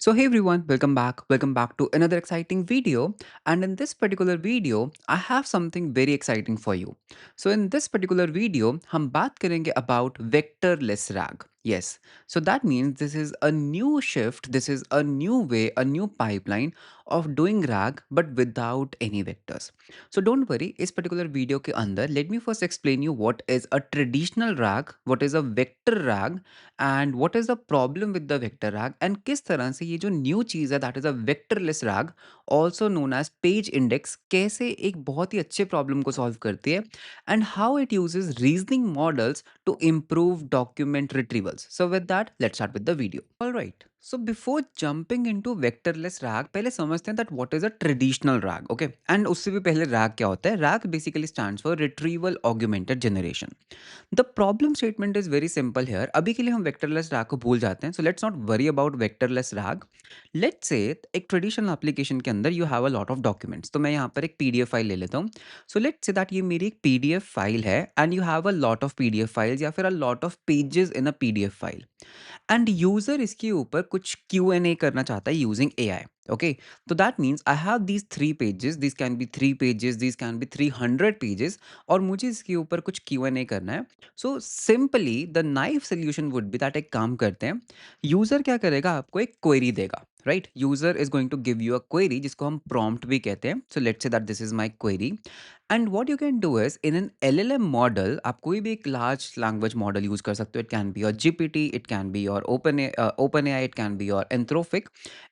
So hey everyone, welcome back to another exciting video. And in this particular video, I have something very exciting for you. So in this particular video, हम बात करेंगे about vectorless RAG. Yes, so that means this is a new shift, this is a new way, a new pipeline of doing RAG but without any vectors. So don't worry, इस particular video के अंदर let me first explain you what is a traditional RAG, what is a vector RAG and what is the problem with the vector RAG and किस तरह से ये जो new चीज़ है that is a vectorless RAG also known as page index कैसे एक बहुत ही अच्छे प्रॉब्लम को सॉल्व करती है and how it uses reasoning models to improve document retrievals so with that let's start with the video alright so before jumping into vectorless RAG पहले समझते हैं that what is a traditional RAG okay and उससे भी पहले RAG क्या होता है RAG basically stands for retrieval augmented generation the problem statement is very simple here अभी के लिए हम वेक्टरलेस रैग को भूल जाते हैं so let's not worry about vectorless rag let's say एक ट्रेडिशनल एप्लीकेशन के अंदर you have a lot of documents तो मैं यहाँ पर एक पीडीएफ फाइल ले लेता हूँ सो लेट्स से दैट ये मेरी एक पीडीएफ फाइल है and you have a lot of PDF files या फिर अ lot of pages in a PDF file and user इसके ऊपर कुछ क्यू एन ए करना चाहता है using A I okay so that means I have these three pages these can be three pages these can be 300 pages और मुझे इसके ऊपर कुछ Q&A करना है so simply the knife solution would be that एक काम करते हैं यूजर क्या करेगा आपको एक क्वेरी देगा right user is going to give you a query जिसको हम प्रॉम्प्ट भी कहते हैं so let's say that this is my query and what you can do is in an LLM model आप कोई भी एक लार्ज लैंग्वेज मॉडल यूज कर सकते हो it can be your GPT it can be your open AI it can be your Anthropic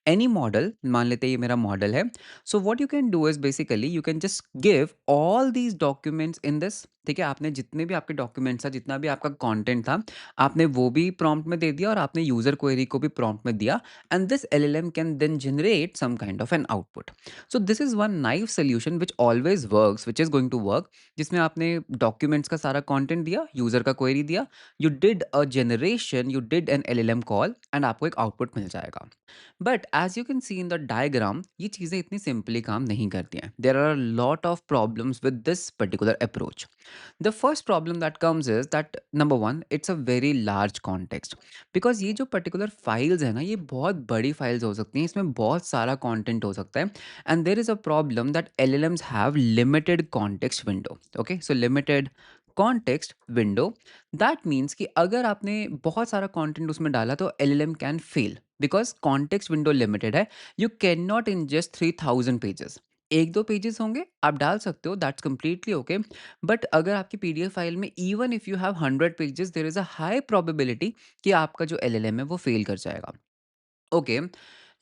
any model मान लेते हैं ये मेरा मॉडल है सो what you can do is basically you can just give all these documents in this ठीक है आपने जितने भी आपके डॉक्यूमेंट्स था जितना भी आपका कंटेंट था आपने वो भी प्रॉम्प्ट में दे दिया और आपने यूजर क्वेरी को भी प्रॉम्प्ट में दिया and this LLM can then generate some kind of an output so this is one knife solution which always works which is going to work जिसमें आपने डॉक्यूमेंट्स का सारा कंटेंट दिया यूजर का क्वेरी दिया you did a generation you did an LLM call and आपको एक output मिल जाएगा but as you can see in the diagram ये चीज़ें इतनी सिंपली काम नहीं करती हैं there are lot of problems with this particular approach the first problem that comes is that number one it's a very large context because ये जो particular files है ना ये बहुत बड़ी फाइल्स हो सकती हैं इसमें बहुत सारा कॉन्टेंट हो सकता है and there is a problem that LLMs have limited context window okay so limited context window that means कि अगर आपने बहुत सारा कंटेंट उसमें डाला तो LLM can fail because context window limited है you can not ingest 3000 pages एक दो पेजेस होंगे आप डाल सकते हो दैट्स कंप्लीटली ओके बट अगर आपकी पीडीएफ फाइल में even if you have 100 pages there is a high probability कि आपका जो एलएलएम है वो फेल कर जाएगा ओके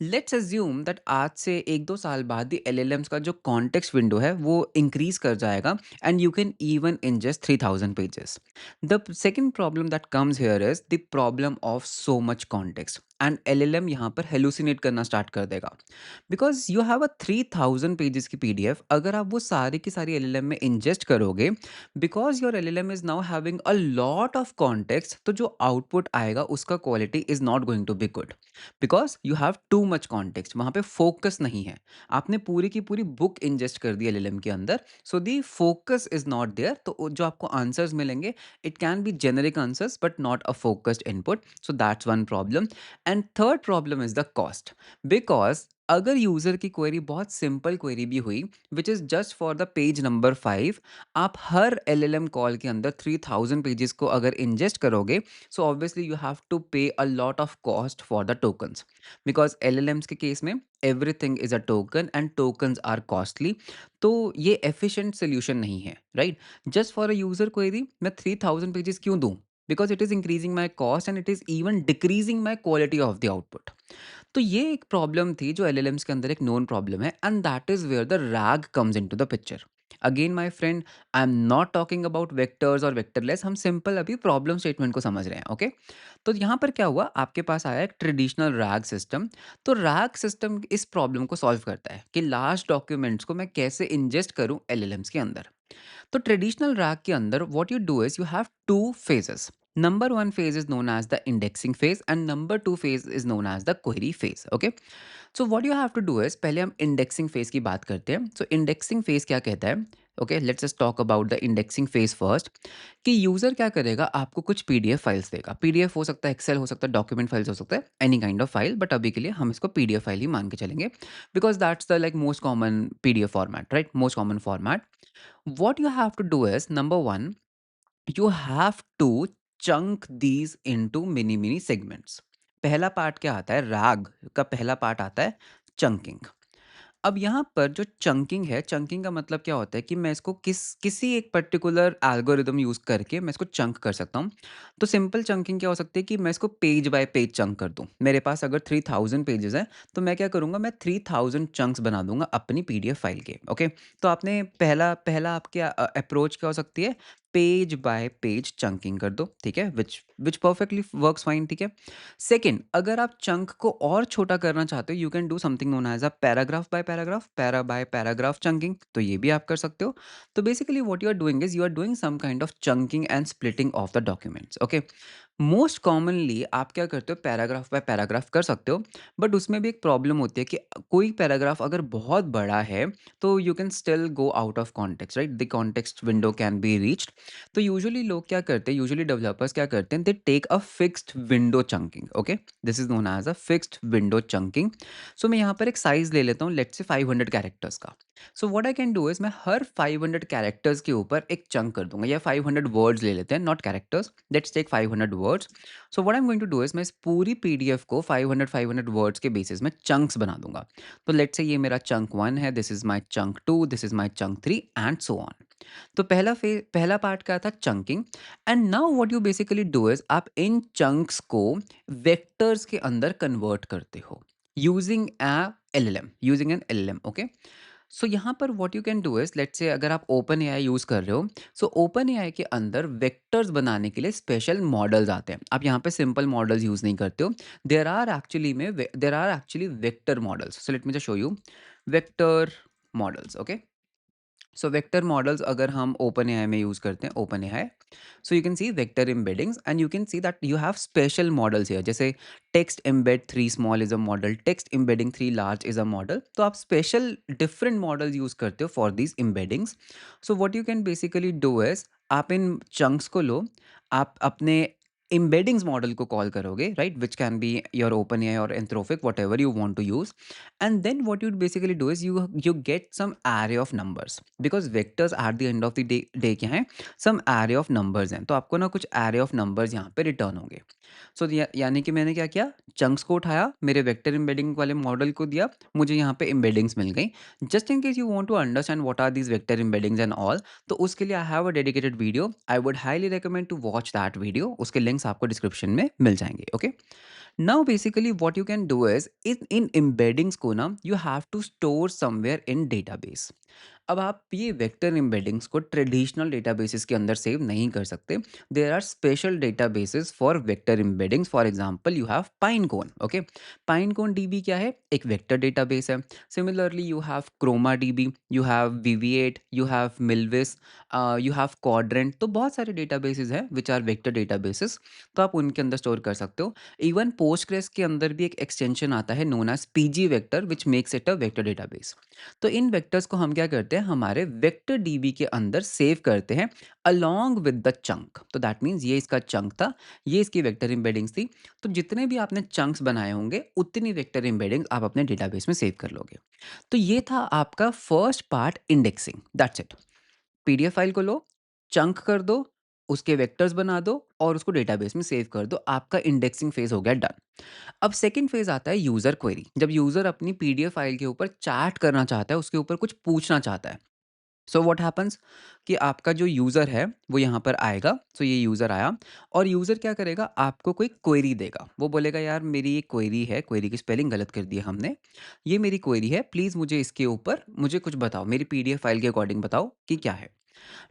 लेट्स अज्यूम दैट आज से एक दो साल बाद ही एलएलएम्स का जो कॉन्टेक्स्ट विंडो है वो इंक्रीज कर जाएगा and you can even ingest 3000 pages the second problem that comes here is the problem of so much context and LLM यहाँ पर हेलुसिनेट करना स्टार्ट कर देगा because you have a 3000 pages की पीडीएफ अगर आप वो सारी की सारी एलएलएम में इंजेस्ट करोगे because your LLM is now having a lot of context तो जो आउटपुट आएगा उसका quality is not going to be good because you have too much context वहाँ पे फोकस नहीं है आपने पूरी की पूरी बुक इंजेस्ट कर दी एलएलएम के अंदर so the focus is not there तो जो आपको आंसर्स मिलेंगे it can be generic answers but not a focused input so that's one problem and third problem is the cost because अगर user की query बहुत simple query भी हुई which is just for the page number 5 आप हर LLM call के अंदर 3000 pages को अगर इंजेस्ट करोगे so obviously you have to pay a lot of cost for the tokens because LLMs के केस में everything is a token and tokens are costly तो ये efficient solution नहीं है right just for a user query मैं 3000 pages क्यों दूँ because it is increasing my cost and it is even decreasing my quality of the output तो ये एक प्रॉब्लम थी जो एलएलएम्स के अंदर एक नोन प्रॉब्लम है and that is where the RAG comes into the picture again my friend I am not talking about vectors और वेक्टरलेस हम सिंपल अभी प्रॉब्लम स्टेटमेंट को समझ रहे हैं ओके तो यहाँ पर क्या हुआ आपके पास आया एक ट्रेडिशनल रैग सिस्टम तो रैग सिस्टम इस प्रॉब्लम को सॉल्व करता है कि लार्ज डॉक्यूमेंट्स को मैं कैसे इंजेस्ट करूँ एलएलएम्स के अंदर तो ट्रेडिशनल रैग के अंदर what you do is you have two phases number one phase is known as the indexing phase and number two phase is known as the query phase okay so what you have to do is पहले हम indexing phase की बात करते हैं so indexing phase क्या कहता है okay, let's just talk about the indexing phase first. कि यूज़र क्या करेगा, आपको कुछ पीडीएफ फाइल्स देगा। पीडीएफ हो सकता है, एक्सेल हो सकता है, डॉक्यूमेंट फाइल्स हो सकता है, any kind of file, but अभी के लिए हम इसको पीडीएफ फाइल ही मान के चलेंगे, because that's the like most common PDF format, right? Most common format. What you have to do is, number one, you have to chunk these into mini mini segments। पहला part क्या आता है, राग का पहला पार्ट आता है chunking. अब यहाँ पर जो चंकिंग है, चंकिंग का मतलब क्या होता है कि मैं इसको किसी एक पर्टिकुलर एल्गोरिदम यूज़ करके मैं इसको चंक कर सकता हूँ। तो सिंपल चंकिंग क्या हो सकती है कि मैं इसको पेज बाय पेज चंक कर दूँ। मेरे पास अगर 3000 पेजेस हैं, तो मैं क्या करूँगा, मैं 3000 चंक्स बना दूंगा अपनी पीडीएफ फाइल के। ओके, तो आपने पहला पहला आपके अप्रोच क्या हो सकती है, पेज बाय पेज चंकिंग कर दो, ठीक है, विच विच परफेक्टली वर्क्स फाइन, ठीक है। सेकंड, अगर आप चंक को और छोटा करना चाहते हो, you can do something known as a paragraph by paragraph, para by paragraph chunking, तो ये भी आप कर सकते हो। तो basically what you are doing is, you are doing some kind of chunking and splitting of the documents. Okay, most commonly आप क्या करते हो, पैराग्राफ बाय पैराग्राफ कर सकते हो, बट उसमें भी एक प्रॉब्लम होती है कि कोई पैराग्राफ अगर बहुत बड़ा है, तो you can still go out of context, right? The context window can be reached. तो यूजुअली लोग क्या करते हैं, यूजुअली डेवलपर्स क्या करते हैं, they take a fixed window chunking. Okay, this is known as a fixed window chunking. So मैं यहाँ पर एक साइज ले लेता हूँ, लेट्स से 500 कैरेक्टर्स का। सो what I can do is, मैं हर 500 कैरेक्टर्स के ऊपर एक चंक कर दूंगा, या 500 वर्ड्स ले लेते हैं, not characters, let's take 500 words. So what I am going to do is, मैं इस पूरी पीडीएफ को 500 वर्ड्स के बेसिस में चंक्स बना दूंगा। तो लेट्स से ये मेरा चंक वन है, this is my chunk two, this is my chunk three, and so on. तो पहला पार्ट क्या था, chunking. And now what you basically do is, आप इन चंक्स को वेक्टर्स के अंदर कन्वर्ट करते हो यूजिंग एन एलएलएम। ओके, सो यहाँ पर what you can do is, let's say अगर आप ओपन एआई यूज कर रहे हो, सो ओपन एआई के अंदर वेक्टर्स बनाने के लिए स्पेशल मॉडल्स आते हैं। आप यहाँ पे सिंपल मॉडल्स यूज नहीं करते हो, there are actually vector models. So let me just show you vector models. Okay, so vector models अगर हम ओपन एआई में यूज करते हैं, OpenAI, so you can see vector embeddings, and you can see that you have special models here, जैसे text embed 3 small is a model, text embedding 3 large is a model. तो आप special different models use करते हो for these embeddings. So what you can basically do is, आप इन chunks को लो, आप अपने embeddings मॉडल को कॉल करोगे, right, which can be your OpenAI और Anthropic, whatever you want to use. And then what you basically do is you get some array of numbers, because vectors at the end of the day क्या है, some array of numbers हैं, तो आपको ना कुछ array of numbers यहाँ पे return होंगे। सो यानी कि मैंने क्या किया, चंक्स को उठाया, मेरे वेक्टर एम्बेडिंग वाले मॉडल को दिया, मुझे यहाँ पे एम्बेडिंग्स मिल गई। Just in case you want to understand what are these vector embeddings and all, तो उसके लिए I have a dedicated video, I would highly recommend to watch that video. उसके लिंक्स आपको डिस्क्रिप्शन में मिल जाएंगे। Okay, now basically what you can do is, इन embeddings को ना you have to store somewhere in database. अब आप ये वेक्टर एम्बेडिंग्स को ट्रेडिशनल डेटाबेसेस के अंदर सेव नहीं कर सकते। There are special databases for vector embeddings, for example you have Pinecone. Okay, Pinecone DB क्या है, एक वेक्टर डेटाबेस है। Similarly you have Chroma DB, you have Weaviate, you have Milvus, you have Qdrant. तो बहुत सारे databases हैं which are vector databases, तो आप उनके अंदर स्टोर कर सकते हो। इवन पोस्टग्रेस के अंदर भी एक एक्सटेंशन आता है known as PG vector, which makes it a vector database. तो इन वेक्टर्स को हम क्या करते हैं, हमारे वेक्टर डीबी के अंदर सेव करते हैं अलोंग विद द चंक। तो दैट मीन्स ये इसका चंक था, ये इसकी वेक्टर एम्बेडिंग्स थी। तो जितने भी आपने चंक्स बनाए होंगे, उतनी वेक्टर एम्बेडिंग आप अपने डेटाबेस में सेव कर लोगे। तो ये था आपका first part, indexing, that's it. PDF file को लो, चंक कर दो, उसके वेक्टर्स बना दो और उसको डेटाबेस में सेव कर दो, आपका इंडेक्सिंग फेज हो गया डन। अब सेकंड फेज आता है यूजर क्वेरी, जब यूजर अपनी पीडीएफ फाइल के ऊपर चैट करना चाहता है, उसके ऊपर कुछ पूछना चाहता है। सो व्हाट हैपेंस कि आपका जो यूज़र है वो यहाँ पर आएगा। सो ये यूज़र आया, और यूज़र क्या करेगा, आपको कोई क्वेरी देगा। वो बोलेगा यार मेरी ये क्वेरी है, क्वेरी की स्पेलिंग गलत कर दी है हमने, ये मेरी क्वेरी है, प्लीज़ मुझे इसके ऊपर मुझे कुछ बताओ, मेरी पीडीएफ फाइल के अकॉर्डिंग बताओ कि क्या है।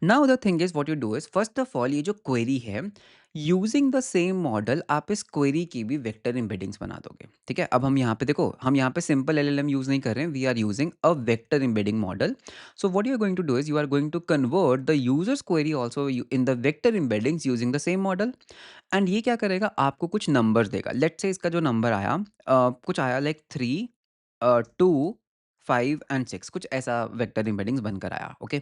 Now the thing is what you do is, first of all ये जो क्वेरी है, यूजिंग द सेम मॉडल आप इस क्वेरी की भी वेक्टर एम्बेडिंग्स बना दोगे। ठीक है, अब हम यहाँ पे देखो, हम यहाँ पे सिंपल एलएलएम यूज नहीं कर रहे हैं, we are using a vector embedding model. So what you are going to do is, you are going to convert the users query also in the vector embeddings using the same model. And ये क्या करेगा, आपको कुछ numbers देगा। Let's say इसका जो number आया, कुछ आया लाइक 3, 2 5 एंड 6 कुछ ऐसा वेक्टर एम्बेडिंग्स बनकर आया, okay.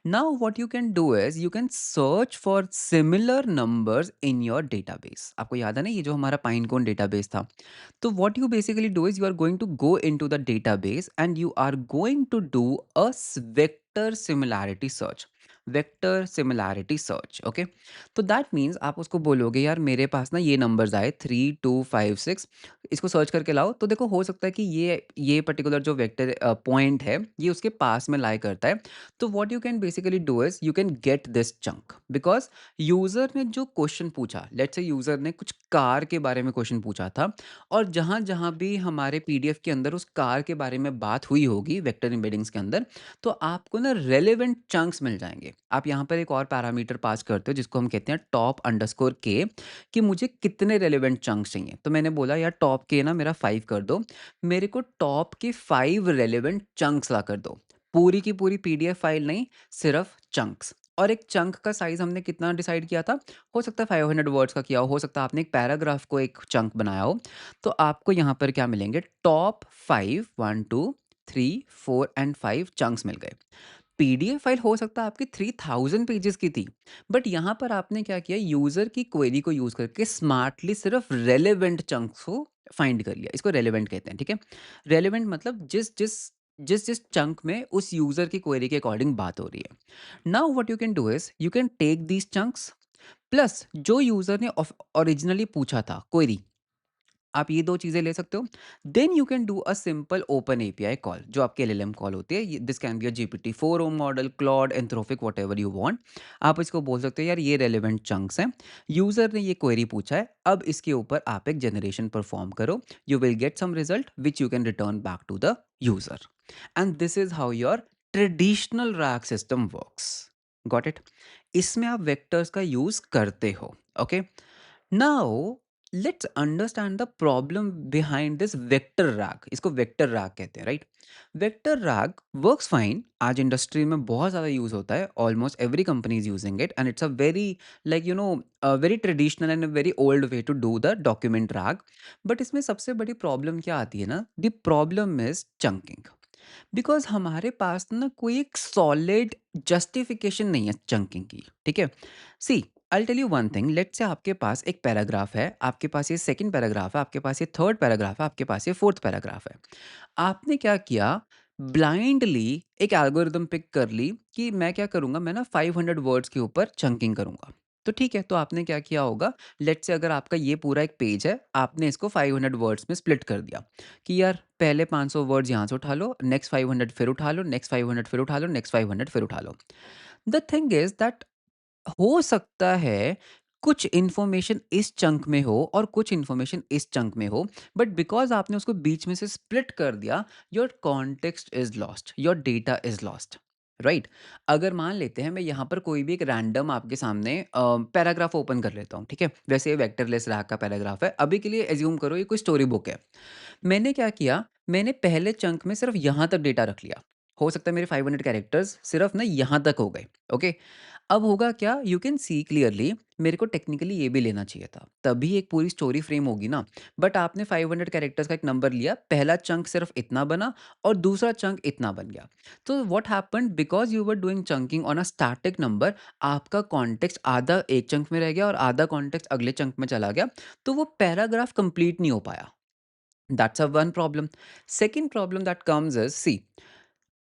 Now what you can do is you can search for similar numbers in your database. आपको याद है ना ये जो हमारा पाइनकोन डेटाबेस था? तो what you basically do is you are going to go into the database and you are going to do a vector similarity search. Vector similarity search, okay. तो दैट मीन्स आप उसको बोलोगे यार मेरे पास ना ये नंबर्स आए 3, 2, 5, 6, इसको सर्च करके लाओ। तो देखो हो सकता है कि ये पर्टिकुलर जो वेक्टर पॉइंट है ये उसके पास में लाई करता है। तो what you can basically do is you can get this chunk because user ने जो क्वेश्चन पूछा, लेट्स से यूजर ने कुछ कार के बारे में क्वेश्चन पूछा था, और जहां जहां भी हमारे पीडीएफ के अंदर उस कार के बारे में बात हुई होगी वेक्टर एम्बेडिंग्स के अंदर, तो आपको ना रेलेवेंट चंक्स मिल जाएंगे। आप यहाँ पर एक और पैरामीटर पास करते हो जिसको हम कहते हैं टॉप अंडरस्कोर के, कि मुझे कितने रेलेवेंट चंक्स चाहिए। तो मैंने बोला यार टॉप के ना मेरा 5 कर दो, मेरे को टॉप के 5 रेलेवेंट चंक्स ला कर दो। पूरी की पूरी पीडीएफ फाइल नहीं, सिर्फ चंक्स। और एक चंक का साइज हमने कितना डिसाइड किया था? हो सकता है 500 वर्ड्स का किया हो सकता है आपने एक पैराग्राफ को एक चंक बनाया हो। तो आपको यहाँ पर क्या मिलेंगे? टॉप 5, 1, 2, 3, 4 एंड 5 चंक्स मिल गए। पीडीएफ फाइल हो सकता है आपकी 3000 पेजेस की थी, बट यहाँ पर आपने क्या किया, यूजर की क्वेरी को यूज करके स्मार्टली सिर्फ रेलेवेंट चंक्स को फाइंड कर लिया। इसको रेलेवेंट कहते हैं, ठीक है। रेलेवेंट मतलब जिस चंक में उस यूजर की क्वेरी के अकॉर्डिंग बात हो रही है। Now what you can do is you can take these chunks plus जो यूजर ने ओरिजिनली पूछा था क्वेरी, आप ये 2 चीज़ें ले सकते हो। Then you can do a simple open API call जो आपकी एलएलएम कॉल होती है। This can be a GPT 4 model, Claude, Anthropic, whatever you want. आप इसको बोल सकते हो यार ये रेलेवेंट चंक्स हैं, यूजर ने ये क्वेरी पूछा है, अब इसके ऊपर आप एक जनरेशन परफॉर्म करो। You will get some result which you can return back to the user, and this is how your traditional RAG system works. Got it? इसमें आप वेक्टर्स का यूज करते हो, okay. Now let's understand the problem behind this vector RAG. इसको vector RAG कहते हैं, right? Vector RAG works fine, आज industry में बहुत ज़्यादा यूज होता है, almost every company is using it, and it's a very like very traditional and very old way to do the document RAG. But इसमें सबसे बड़ी प्रॉब्लम क्या आती है ना? The problem is chunking. Because हमारे पास ना कोई एक सॉलिड जस्टिफिकेशन नहीं है चंकिंग की, ठीक है। See, I tell you one thing, let's say आपके पास एक पैराग्राफ है, आपके पास ये सेकंड पैराग्राफ है, आपके पास ये थर्ड पैराग्राफ है, आपके पास ये फोर्थ पैराग्राफ है। आपने क्या किया? ब्लाइंडली एक एल्गोरिदम पिक कर ली कि मैं क्या करूंगा, मैं ना 500 वर्ड्स के ऊपर चंकिंग करूंगा। तो ठीक है, तो आपने क्या किया होगा? लेट्स से अगर आपका ये पूरा एक पेज है, आपने इसको 500 वर्ड्स में स्प्लिट कर दिया कि यार पहले 500 वर्ड्स यहाँ से उठा लो, नेक्स्ट 500 फिर उठा लो, नेक्स्ट 500 फिर उठा लो, नेक्स्ट 500 फिर उठा लो। द थिंग इज दैट हो सकता है कुछ इन्फॉर्मेशन इस चंक में हो और कुछ इन्फॉर्मेशन इस चंक में हो, बट बिकॉज आपने उसको बीच में से स्प्लिट कर दिया, your context is lost, your data is lost, right? अगर मान लेते हैं मैं यहाँ पर कोई भी एक रैंडम आपके सामने पैराग्राफ ओपन कर लेता हूँ, ठीक है, वैसे ये वेक्टरलेस रैग का पैराग्राफ है, अभी के लिए एज्यूम करो ये कोई स्टोरी बुक है। मैंने क्या किया? मैंने पहले चंक में सिर्फ यहाँ तक डेटा रख लिया। हो सकता है मेरे 500 कैरेक्टर्स सिर्फ ना यहाँ तक हो गए, ओके। अब होगा क्या? यू कैन सी क्लियरली मेरे को टेक्निकली ये भी लेना चाहिए था, तभी एक पूरी स्टोरी फ्रेम होगी ना। बट आपने 500 कैरेक्टर्स का एक नंबर लिया, पहला चंक सिर्फ इतना बना और दूसरा चंक इतना बन गया। तो what happened, because you were doing chunking on a static number, आपका कॉन्टेक्स्ट आधा एक चंक में रह गया और आधा कॉन्टेक्स्ट अगले चंक में चला गया, तो वो पैराग्राफ कंप्लीट नहीं हो पाया। That's a one problem. Second problem that comes is, see,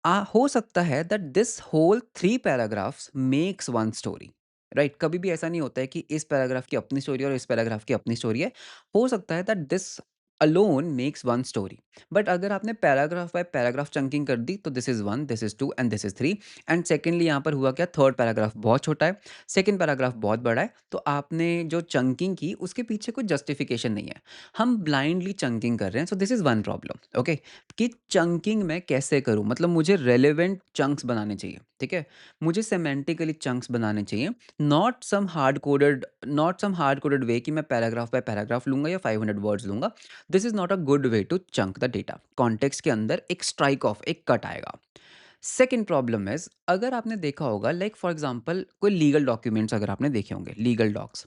हो सकता है that this whole 3 paragraphs makes one story, right? कभी भी ऐसा नहीं होता है कि इस पैराग्राफ की अपनी स्टोरी और इस पैराग्राफ की अपनी स्टोरी है। हो सकता है that this alone makes one story, but अगर आपने पैराग्राफ बाय पैराग्राफ चंकिंग कर दी तो this is 1, this is 2 and this is 3। And secondly यहाँ पर हुआ क्या? थर्ड पैराग्राफ बहुत छोटा है, सेकेंड पैराग्राफ बहुत बड़ा है, तो आपने जो चंकिंग की उसके पीछे कोई जस्टिफिकेशन नहीं है। हम ब्लाइंडली चंकिंग कर रहे हैं, so this is one problem, okay. कि चंकिंग मैं कैसे करूँ? मतलब मुझे रेलेवेंट चंक्स बनाने चाहिए, ठीक है? मुझे सेमेंटिकली चंक्स बनाने चाहिए, नॉट सम हार्ड कोडेड वे कि मैं पैराग्राफ बाय पैराग्राफ लूँगा या 500 वर्ड्स लूँगा। This is not a good way to chunk the data. Context के अंदर एक स्ट्राइक ऑफ, एक कट आएगा। सेकंड प्रॉब्लम इज़, अगर आपने देखा होगा लाइक फॉर एग्ज़ाम्पल कोई लीगल डॉक्यूमेंट्स अगर आपने देखे होंगे, लीगल डॉक्स।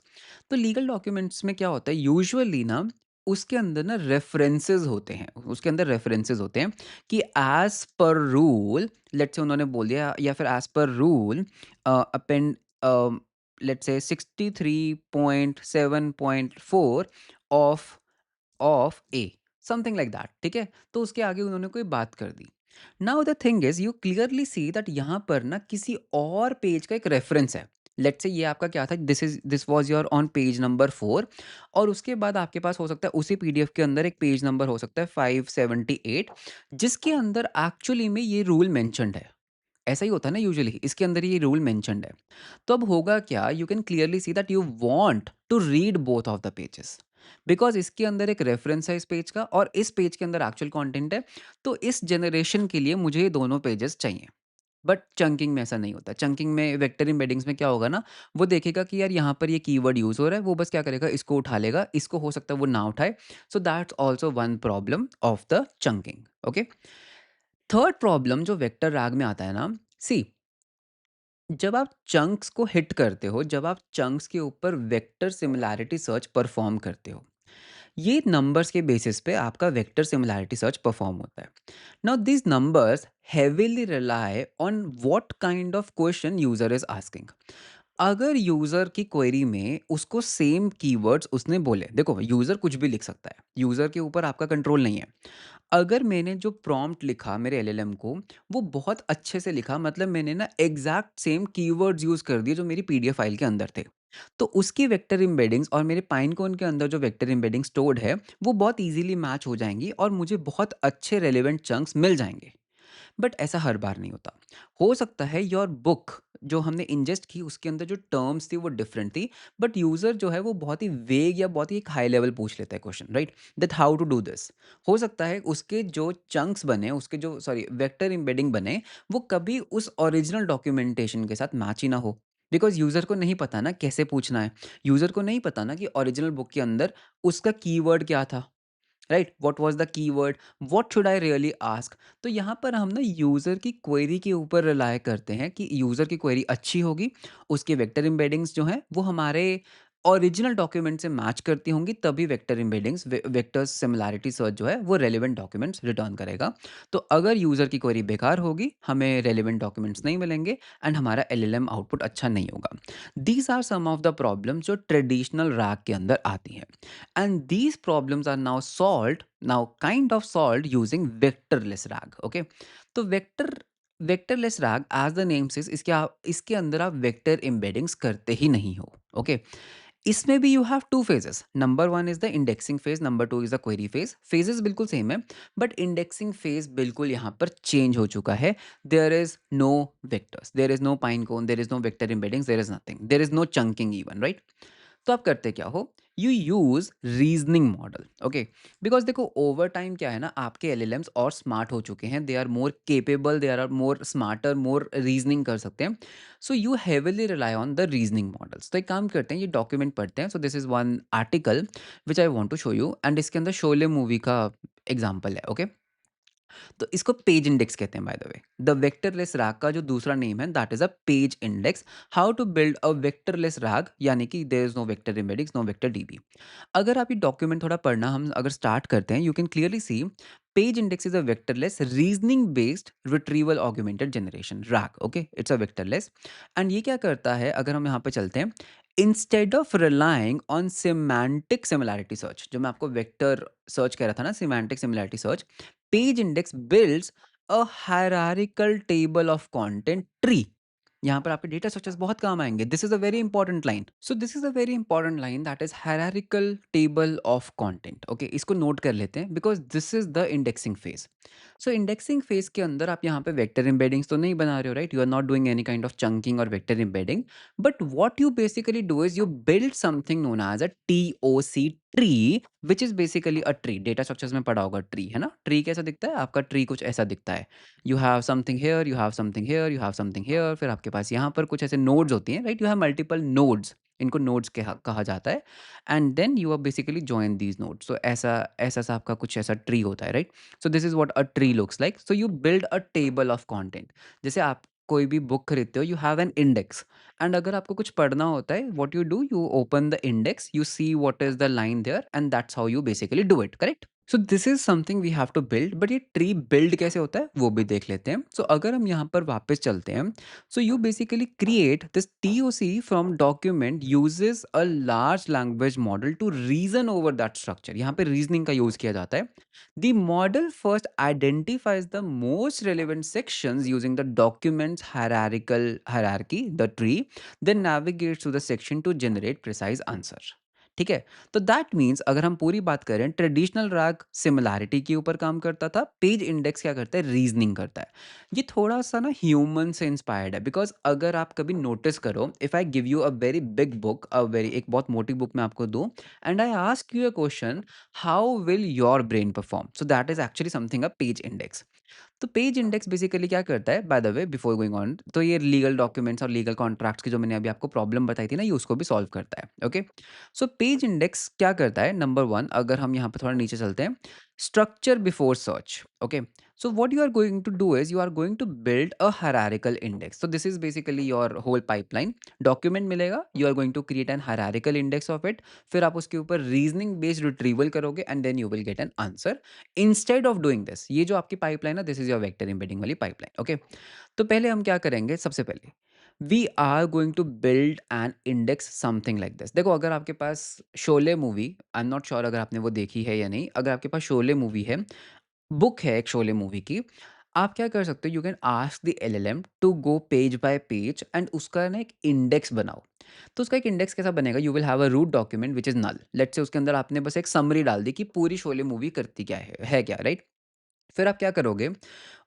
तो लीगल डॉक्यूमेंट्स में क्या होता है यूजुअली ना, उसके अंदर ना रेफरेंसेस होते हैं, उसके अंदर रेफरेंसेस होते हैं कि as per rule, let's say उन्होंने बोल दिया या फिर as per rule append let's say 63.7.4 of of A, something like that, ठीक है? तो उसके आगे उन्होंने कोई बात कर दी। Now the thing is you clearly see that यहाँ पर ना किसी और पेज का एक रेफरेंस है। लेट्स से ये आपका क्या था, this was your on page number 4, और उसके बाद आपके पास हो सकता है उसी पीडीएफ के अंदर एक पेज नंबर हो सकता है 578, जिसके अंदर एक्चुअली में ये रूल मेंशन्ड है। ऐसा ही होता है ना यूजुअली, इसके अंदर ये रूल मेंशन्ड है। तो अब होगा क्या, you can clearly see that you want to read both of the pages, because इसके अंदर एक रेफरेंस है इस पेज का और इस पेज के अंदर एक्चुअल कंटेंट है। तो इस जनरेशन के लिए मुझे ये दोनों पेजेस चाहिए। बट चंकिंग में ऐसा नहीं होता। चंकिंग में, वेक्टर एम्बेडिंग्स में क्या होगा ना, वो देखेगा कि यार यहाँ पर ये कीवर्ड यूज हो रहा है, वो बस क्या करेगा, इसको उठा लेगा, इसको हो सकता है वो ना उठाए। So that's also one problem of the chunking. Okay, third problem जो वेक्टर रैग में आता है ना, सी, जब आप चंक्स को हिट करते हो, जब आप चंक्स के ऊपर वेक्टर सिमिलैरिटी सर्च परफॉर्म करते हो, ये नंबर्स के बेसिस पे आपका वेक्टर सिमिलैरिटी सर्च परफॉर्म होता है। Now this numbers heavily rely on what kind of question user is asking. अगर यूजर की क्वेरी में उसको सेम कीवर्ड्स उसने बोले, देखो यूजर कुछ भी लिख सकता है, यूजर के ऊपर आपका कंट्रोल नहीं है। अगर मैंने जो प्रॉम्प्ट लिखा मेरे एलएलएम को, वो बहुत अच्छे से लिखा, मतलब मैंने ना एग्जैक्ट सेम कीवर्ड्स यूज कर दिए जो मेरी पीडीएफ फाइल के अंदर थे, तो उसकी वेक्टर एम्बेडिंग्स और मेरे पाइनकोन के अंदर जो वेक्टर एम्बेडिंग स्टोर्ड है, वो बहुत इजीली मैच हो जाएंगी और मुझे बहुत अच्छे रेलेवेंट चंक्स मिल जाएंगे। बट ऐसा हर बार नहीं होता। हो सकता है योर बुक जो हमने इंजेस्ट की उसके अंदर जो टर्म्स थी वो डिफरेंट थी, बट यूजर जो है वो बहुत ही वेग या बहुत ही एक हाई लेवल पूछ लेता है question, right, that how to do this. हो सकता है उसके जो चंक्स बने, उसके जो सॉरी वेक्टर एम्बेडिंग बने, वो कभी उस ओरिजिनल डॉक्यूमेंटेशन के साथ मैच ही ना हो, बिकॉज यूजर को नहीं पता ना कैसे पूछना है। यूजर को नहीं पता ना कि ओरिजिनल बुक के अंदर उसका कीवर्ड क्या था, right, what was the keyword, what should I really ask. तो यहाँ पर हम ना यूज़र की क्वेरी के ऊपर रिलाय करते हैं कि यूज़र की क्वेरी अच्छी होगी, उसके वेक्टर एम्बेडिंग्स जो हैं वो हमारे ओरिजिनल डॉक्यूमेंट से मैच करती होंगी, तभी vector embeddings vector similarity search जो है वो रेलेवेंट डॉक्यूमेंट्स रिटर्न करेगा। तो अगर यूज़र की क्वेरी बेकार होगी, हमें रेलेवेंट डॉक्यूमेंट्स नहीं मिलेंगे एंड हमारा एलएलएम आउटपुट अच्छा नहीं होगा। These are some of the problems जो ट्रेडिशनल रैग के अंदर आती हैं, and these problems are now kind of solved using vectorless rag. Okay, तो vectorless rag as the name says, इसके अंदर आप वेक्टर एम्बेडिंग्स करते ही नहीं हो। ओके, इसमें भी you have two phases, number one is the indexing phase, number two is the query phase. Phases बिल्कुल सेम है, बट इंडेक्सिंग फेज बिल्कुल यहाँ पर चेंज हो चुका है। There is no vectors, there is no Pinecone, there is no vector embeddings, there is nothing, there is no chunking even, right. तो आप करते क्या हो, you use reasoning model. Okay, because देखो ओवर टाइम क्या है ना, आपके एलएलएम्स और स्मार्ट हो चुके हैं, they are more capable, they are more smarter, more reasoning कर सकते हैं। So you heavily rely on the reasoning models. तो एक काम करते हैं, ये डॉक्यूमेंट पढ़ते हैं। So this is one article which I want to show you, and इसके अंदर शोले मूवी का एग्जाम्पल है। ओके, तो इसको पेज इंडेक्स कहते हैं, by the way. The vectorless RAG का जो दूसरा नेम है that is a page index. How to build a vectorless RAG, यानी कि there is no vector embeddings, no vector DB. अगर आप ये डॉक्यूमेंट थोड़ा पढ़ना हम अगर स्टार्ट करते हैं, you can clearly C page index is a vectorless reasoning based retrieval augmented generation rag. Okay, it's a vectorless. And ये क्या करता है, अगर हम यहाँ पे चलते हैं, instead of relying on semantic similarity search, जो मैं आपको वेक्टर सर्च कह रहा था ना, semantic similarity search, page index builds a hierarchical table of content tree. यहाँ पर आपके डेटा स्ट्रक्चर्स बहुत काम आएंगे। This is a very important line. So this is a very important line, that is hierarchical table of content. Okay, इसको note कर लेते हैं because this is the indexing phase. So indexing phase के अंदर आप यहाँ पे वेक्टर एम्बेडिंग्स तो नहीं बना रहे हो, right, you are not doing any kind of chunking और vector embedding, but what you basically do is you build something known as a TOC tree, which is basically a tree. Data structures में पढ़ा होगा tree, है ना। Tree कैसा दिखता है आपका, ट्री कुछ ऐसा दिखता है। You have something here, you have something here, you have something here, फिर आपके पास यहाँ पर कुछ ऐसे नोड्स होती हैं, right, you have multiple nodes, इनको नोड्स कहा कहा जाता है। And then you are basically join these nodes. तो ऐसा ऐसा सा आपका कुछ ऐसा ट्री होता है, right. So this is what a tree looks like. So you build a table of content. जैसे आप कोई भी बुक खरीदते हो, you have an index, and अगर आपको कुछ पढ़ना होता है, what you do, you open the index, you see what is the line there, and that's how you basically do it, correct? So this is something we have to build, but ये tree build कैसे होता है, वो भी देख लेते हैं। सो अगर हम यहाँ पर वापस चलते हैं, so you basically create this TOC from document uses a large language model to reason over that structure. यहाँ पे reasoning का use किया जाता है. The model first identifies the most relevant sections using the document's hierarchical hierarchy, the tree, then navigates to the section to generate precise answer. ठीक है, तो that means अगर हम पूरी बात करें, ट्रेडिशनल रैग सिमिलैरिटी के ऊपर काम करता था, पेज इंडेक्स क्या करता है, रीजनिंग करता है। ये थोड़ा-सा ना ह्यूमन से इंस्पायर्ड है, बिकॉज़ अगर आप कभी नोटिस करो, if I give you a very big book, a very एक बहुत मोटी बुक मैं आपको दूँ, and I ask you a question, how will your brain perform? So that is actually something a page index. तो page index basically क्या करता है, bye the way before going on, तो ये लीगल डॉक्यूमेंट्स और लीगल कॉन्ट्रैक्ट्स की जो मैंने अभी आपको प्रॉब्लम बताई थी ना, ये उसको भी सॉल्व करता है, ओके? सो पेज इंडेक्स क्या करता है, नंबर 1 अगर हम यहाँ पे थोड़ा नीचे चलते हैं, structure before search, okay? So what you are going to do is you are going to build a hierarchical index. So this is basically your whole pipeline. Document मिलेगा, you are going to create an hierarchical index of it. फिर आप उसके ऊपर reasoning based retrieval करोगे and then you will get an answer. Instead of doing this, ये जो आपकी pipeline है, this is your vector embedding वाली pipeline. Okay? तो पहले हम क्या करेंगे, सबसे पहले we are going to build an index something like this. देखो अगर आपके पास Sholay movie, I am not sure अगर आपने वो देखी है या नहीं, अगर आपके पास शोले मूवी है, बुक है एक शोले मूवी की, आप क्या कर सकते हो, you can ask the LLM to go page by page and उसका ना एक इंडेक्स बनाओ। तो उसका एक इंडेक्स कैसा बनेगा, you will have a root document which is null, let's say उसके अंदर आपने बस एक समरी डाल दी कि पूरी शोले मूवी करती क्या है क्या, राइट? फिर आप क्या करोगे,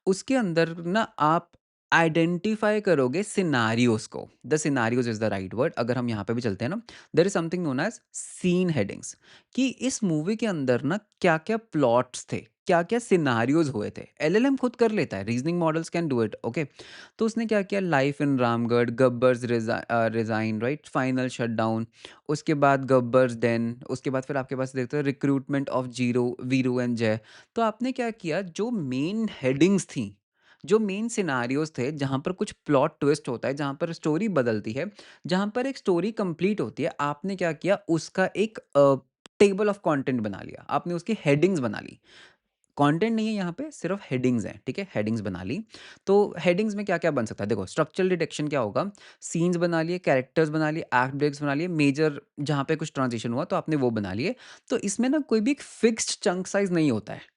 उसके अंदर ना आप आइडेंटिफाई करोगे सिनारियोस को। The scenarios is the right word. अगर हम यहाँ पे भी चलते हैं ना, there is something known as scene headings, कि इस मूवी के अंदर ना क्या क्या प्लॉट्स थे, क्या क्या सिनारियोज हुए थे। एलएलएम खुद कर लेता है, reasoning models can do it, okay? तो उसने क्या किया, life in Ramgarh, Gabbar's resign, right, final shutdown, उसके बाद गब्बर्स देन, उसके बाद फिर आपके पास देखते हो recruitment of zero Veeru and जय। तो आपने क्या किया, जो मेन हेडिंग्स थी, जो मेन सिनारियोज थे, जहाँ पर कुछ प्लॉट ट्विस्ट होता है, जहाँ पर स्टोरी बदलती है, जहाँ पर एक स्टोरी कंप्लीट होती है, आपने क्या किया, उसका एक टेबल ऑफ कंटेंट बना लिया, आपने उसकी हेडिंग्स बना ली। कंटेंट नहीं है यहाँ पे, सिर्फ हेडिंग्स हैं, ठीक है? हेडिंग्स बना ली। तो हेडिंग्स में क्या-क्या बन सकता है? देखो स्ट्रक्चरल डिटेक्शन क्या होगा, सीन्स बना लिए, कैरेक्टर्स बना लिए, एक्ट ब्रेक्स बना लिए, मेजर जहाँ पे कुछ ट्रांजिशन हुआ तो आपने वो बना लिए। तो इसमें ना कोई भी एक फिक्स्ड चंक साइज़ नहीं होता है।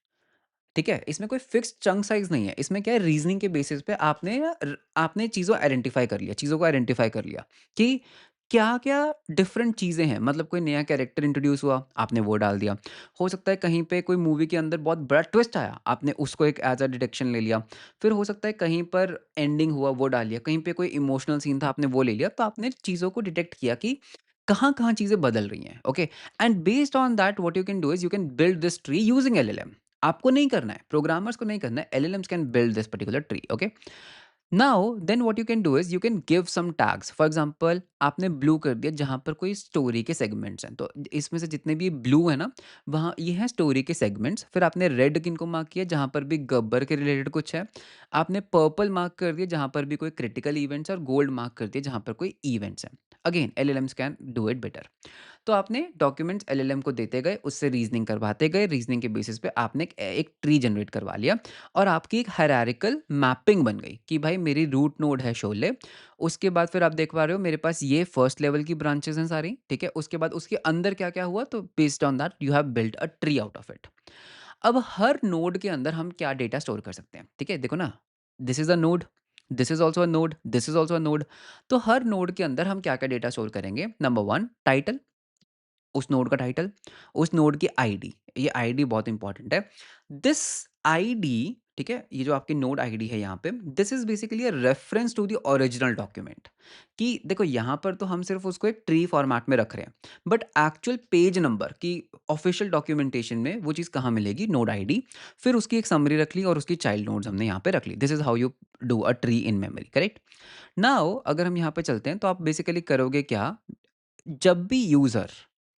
ठीक है? इसमें कोई फिक्स्ड चंक साइज़ नहीं है। इसमें क्या है, रीज़निंग के बेसिस पे आपने चीज़ों को आइडेंटिफ़ाई कर लिया कि क्या-क्या डिफरेंट चीज़ें हैं। मतलब कोई नया कैरेक्टर इंट्रोड्यूस हुआ, आपने वो डाल दिया। हो सकता है कहीं पे कोई मूवी के अंदर बहुत बड़ा ट्विस्ट आया, आपने उसको एक एज़ अ डिटेक्शन ले लिया। फिर हो सकता है कहीं पर एंडिंग हुआ, वो डाल लिया। कहीं पे कोई इमोशनल सीन था, आपने वो ले लिया। तो आपने चीज़ों को डिटेक्ट किया कि कहाँ-कहाँ चीज़ें बदल रही हैं, okay? And based on that what you can do is you can build this tree using LLM. आपको नहीं करना है, प्रोग्रामर्स को नहीं करना है, LLMs can build this particular tree, okay? Now then what you can do is you can give some tags. For example आपने blue कर दिया जहाँ पर कोई स्टोरी के सेगमेंट्स हैं, तो इसमें से जितने भी ब्लू है ना, वहाँ ये हैं स्टोरी के सेगमेंट्स। फिर आपने रेड किनको मार्क किया, जहाँ पर भी गब्बर के रिलेटेड कुछ है। आपने पर्पल मार्क कर दिया जहाँ पर भी कोई क्रिटिकल इवेंट्स है, और गोल्ड मार्क कर दिया जहाँ पर कोई इवेंट्स हैं। Again LLMs can do it better. तो आपने डॉक्यूमेंट्स एलएलएम को देते गए, उससे रीजनिंग करवाते गए, रीजनिंग के बेसिस पे आपने एक ट्री जनरेट करवा लिया, और आपकी एक हायरार्किकल मैपिंग बन गई कि भाई मेरी रूट नोड है शोले। उसके बाद फिर आप देख पा रहे हो मेरे पास ये फर्स्ट लेवल की ब्रांचेस हैं सारी, ठीक है? उसके बाद उसके अंदर क्या क्या हुआ, तो based on that you have built a tree out of it. अब हर नोड के अंदर हम क्या डेटा स्टोर कर सकते हैं, ठीक है? देखो ना, this is a node, this is also a node, this is also a node. तो हर नोड के अंदर हम क्या क्या डेटा स्टोर करेंगे, नंबर वन टाइटल, उस नोड का टाइटल, उस नोड की आईडी, ये आईडी बहुत इंपॉर्टेंट है। दिस आईडी, ठीक है, ये जो आपकी नोड आईडी है यहाँ पे, this is basically a reference to the original document. कि देखो यहाँ पर तो हम सिर्फ उसको एक ट्री फॉर्मेट में रख रहे हैं, बट एक्चुअल पेज नंबर की ऑफिशियल डॉक्यूमेंटेशन में वो चीज़ कहाँ मिलेगी, नोड आईडी। फिर उसकी एक समरी रख ली और उसकी चाइल्ड नोड्स हमने यहाँ पे रख ली। This is how you do a tree in memory, correct? Now अगर हम यहाँ पे चलते हैं, तो आप बेसिकली करोगे क्या, जब भी यूजर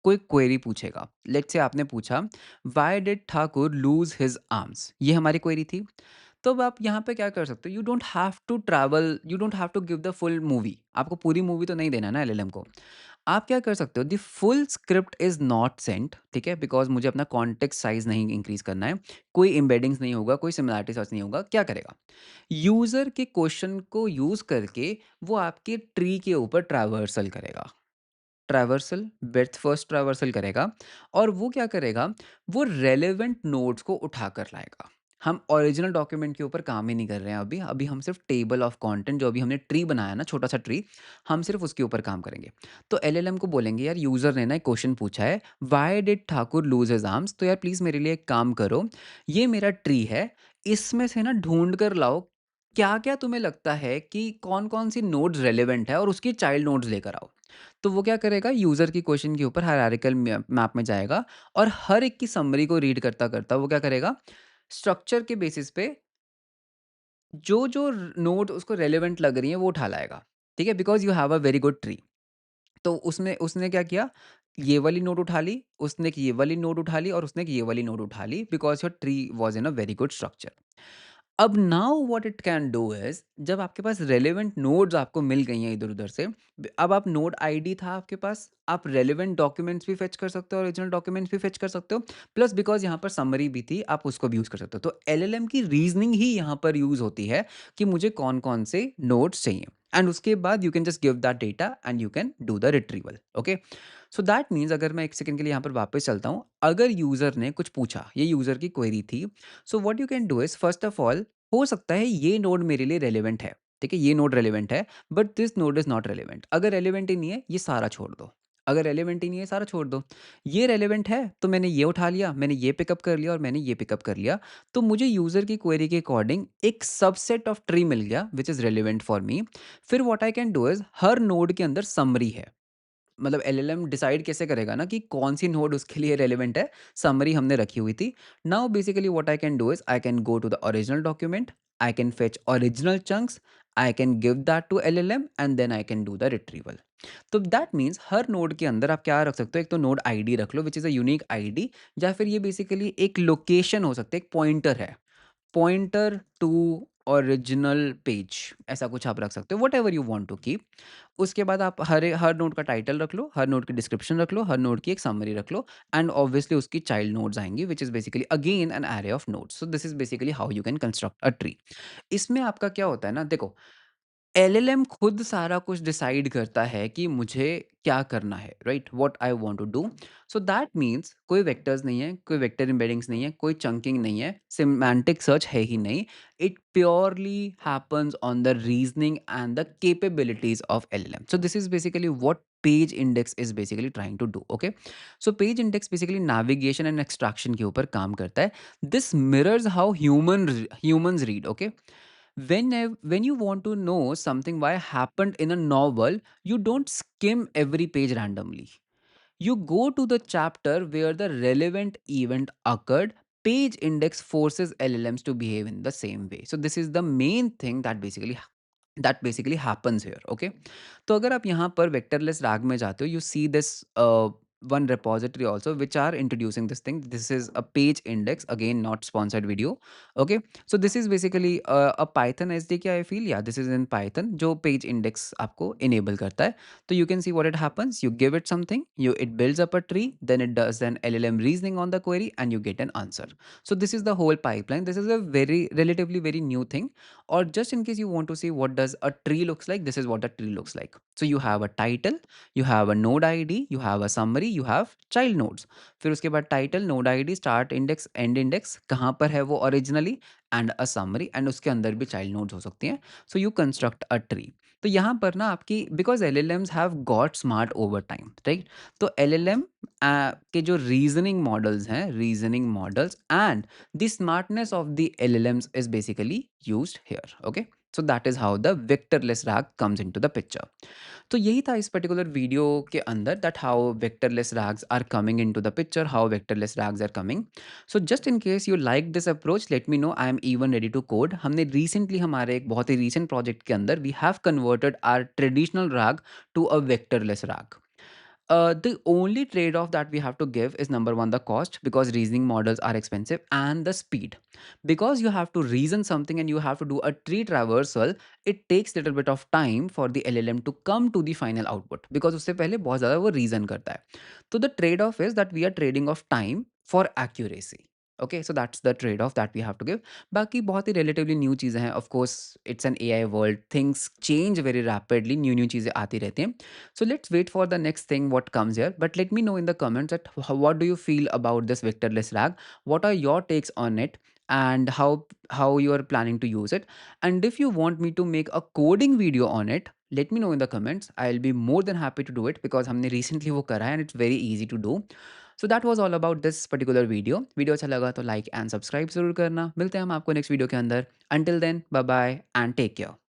कोई क्वेरी पूछेगा, लेट्स से आपने पूछा why did Thakur lose his arms, ये हमारी क्वेरी थी। तो अब आप यहाँ पे क्या कर सकते हो, you don't have to give the full movie, आपको पूरी मूवी तो नहीं देना ना एलएलएम को। आप क्या कर सकते हो, the full script is not sent, ठीक है? बिकॉज़ मुझे अपना कॉन्टेक्स्ट साइज़ नहीं इंक्रीज़ करना है, कोई एम्बेडिंग्स नहीं होगा, कोई सिमिलैरिटी सर्च नहीं होगा, क्या करेगा? यूज़र के क्वेश्चन को यूज़ करके वो आपके ट्री के ऊपर ट्रैवर्सल करेगा। ट्रैवर्सल, ब्रेड्थ फर्स्ट ट्रैवर्सल करेगा और वो क्या करेगा, वो रेलेवेंट नोड्स को उठाकर लाएगा। हम ओरिजिनल डॉक्यूमेंट के ऊपर काम ही नहीं कर रहे हैं अभी, अभी हम सिर्फ टेबल ऑफ कंटेंट जो अभी हमने ट्री बनाया ना, छोटा-सा ट्री, हम सिर्फ उसके ऊपर काम करेंगे। तो एलएलएम को बोलेंगे यार यूज़र ने ना एक क्वेश्चन पूछा है, why did Thakur lose his arms? तो यार प्लीज़ मेरे लिए एक काम करो, ये मेरा ट्री है, इसमें से ना ढूँढ कर लाओ, क्या-क्या तुम्हें लगता है कि कौन-कौन सी नोड्स रेलेवेंट है और उसकी चाइल्ड नोड्स लेकर आओ। तो वो क्या करेगा, यूज़र की क्वेश्चन के ऊपर हायरार्किकल मैप में जाएगा और हर एक की समरी को रीड करता-करता वो क्या करेगा, स्ट्रक्चर के बेसिस पे जो नोड उसको रेलेवेंट लग रही हैं वो उठा लाएगा। ठीक है? Because you have a very good tree. तो उसमें उसने क्या किया, ये वाली नोट उठा ली, उसने एक ये वाली नोट उठा ली और उसने एक ये वाली नोट उठा ली because your tree was in a very good structure. अब now what it can do is, जब आपके पास रेलेवेंट नोड्स आपको मिल गई हैं इधर-उधर से, अब आप नोड आईडी था आपके पास, आप रेलेवेंट डॉक्यूमेंट्स भी फेच कर सकते हो, ओरिजिनल डॉक्यूमेंट्स भी फेच कर सकते हो, प्लस बिकॉज़ यहाँ पर समरी भी थी, आप उसको भी यूज़ कर सकते हो। तो एलएलएम की रीज़निंग ही यहाँ पर यूज़ होती है कि मुझे कौन-कौन से नोड्स चाहिए एंड उसके बाद you can just give that data and you can do the retrieval, okay? So that means अगर मैं 1 सेकंड के लिए यहाँ पर वापस चलता हूँ, अगर यूज़र ने कुछ पूछा, ये यूज़र की क्वेरी थी, सो what you can do is first of all, हो सकता है ये नोड मेरे लिए रेलेवेंट है, ठीक है? ये नोड रेलेवेंट है, but this node is not relevant. अगर रेलेवेंट ही नहीं है, ये सारा छोड़ दो। अगर रेलेवेंट ही नहीं है, सारा छोड़ दो। ये रेलेवेंट है, तो मैंने ये उठा लिया, मैंने ये पिकअप कर लिया और मैंने ये पिकअप कर लिया। तो मुझे यूज़र की क्वेरी के अकॉर्डिंग एक सबसेट ऑफ ट्री मिल गया, which is relevant for me. फिर what I can do is, हर नोड के अंदर समरी है। मतलब एलएलएम डिसाइड कैसे करेगा ना कि कौन सी नोड उसके लिए रेलेवेंट है, समरी हमने रखी हुई थी। Now basically what I can do is I can go to the original document, I can fetch original chunks, I can give that to LLM and then I can do the retrieval. तो that means हर node के अंदर आप क्या रख सकते हो, एक तो नोड आईडी रख लो which is a unique ID, या फिर ये बेसिकली एक लोकेशन हो सकती है, एक पॉइंटर है, पॉइंटर टू ओरिजिनल पेज, ऐसा कुछ आप रख सकते हो, whatever you want to keep. उसके बाद आप हर नोड का टाइटल रख लो, हर नोड की डिस्क्रिप्शन रख लो, हर नोड की एक समरी रख लो एंड ऑब्वियसली उसकी चाइल्ड नोड्स आएंगी विच is basically again an array of nodes. So this is basically how you can construct a tree. इसमें आपका क्या होता है ना, देखो, एलएलएम खुद सारा कुछ डिसाइड करता है कि मुझे क्या करना है, right? What I want to do. So that means कोई वेक्टर्स नहीं है, कोई वेक्टर एम्बेडिंग्स नहीं है, कोई चंकिंग नहीं है, सिमेंटिक सर्च है ही नहीं। It purely happens on the reasoning and the capabilities of LLM. So this is basically what page index is basically trying to do, okay? So page index basically navigation and extraction के ऊपर काम करता है। This mirrors how humans read, okay? When you want to know something why happened in a novel, you don't skim every page randomly. You go to the chapter where the relevant event occurred. Page index forces LLMs to behave in the same way. So this is the main thing that basically happens here, okay? तो अगर आप यहाँ पर vectorless rag में जाते हो, you see this one repository also which are introducing this thing. This is a page index, again not sponsored video, okay? So this is basically a python sdk, I feel, yeah, this is in python, जो page index आपको enable करता है। तो you can see what it happens, you give it something, it builds up a tree, then it does an LLM reasoning on the query and you get an answer. So this is the whole pipeline. This is a very relatively very new thing. Or just in case you want to see what does a tree looks like, this is what a tree looks like. So you have a title, you have a node id, you have a summary, you have child nodes. फिर उसके बाद title, node ID, start index, and index, कहाँ पर है वो originally, and a summary, and उसके अंदर भी चाइल्ड नोड्स हो सकती हैं। So you construct a tree. तो यहाँ पर ना आपकी, because L L AIIMS have got smart over time, right? तो एल एल एम के जो रीजनिंग मॉडल्स हैं, reasoning models and the smartness of the LLMs is basically used here, okay? So that is how the vectorless RAG comes into the picture. तो यही था इस particular video के अंदर, that how vectorless RAGs are coming into the picture, how vectorless RAGs are coming. So just in case you like this approach, let me know, I am even ready to code. हमने recently हमारे एक बहुत ही recent project के अंदर we have converted our traditional RAG to a vectorless RAG. The only trade-off that we have to give is number one, the cost, because reasoning models are expensive, and the speed. Because you have to reason something and you have to do a tree traversal, it takes little bit of time for the LLM to come to the final output, because उससे पहले बहुत ज़्यादा वो reason करता है. So the trade-off is that we are trading off time for accuracy. Okay, so that's the trade-off that we have to give. बाकी बहुत ही relatively new चीज़ें हैं. Of course, it's an AI world. Things change very rapidly. New चीज़ें आती रहती हैं. So let's wait for the next thing what comes here. But let me know in the comments that what do you feel about this vectorless RAG? What are your takes on it? And how you are planning to use it? And if you want me to make a coding video on it, let me know in the comments. I'll be more than happy to do it because हमने recently वो करा है and it's very easy to do. So that was all about this particular video. Video अच्छा लगा तो like and subscribe ज़रूर करना. मिलते हैं हम आपको next video के अंदर. Until then, bye bye and take care.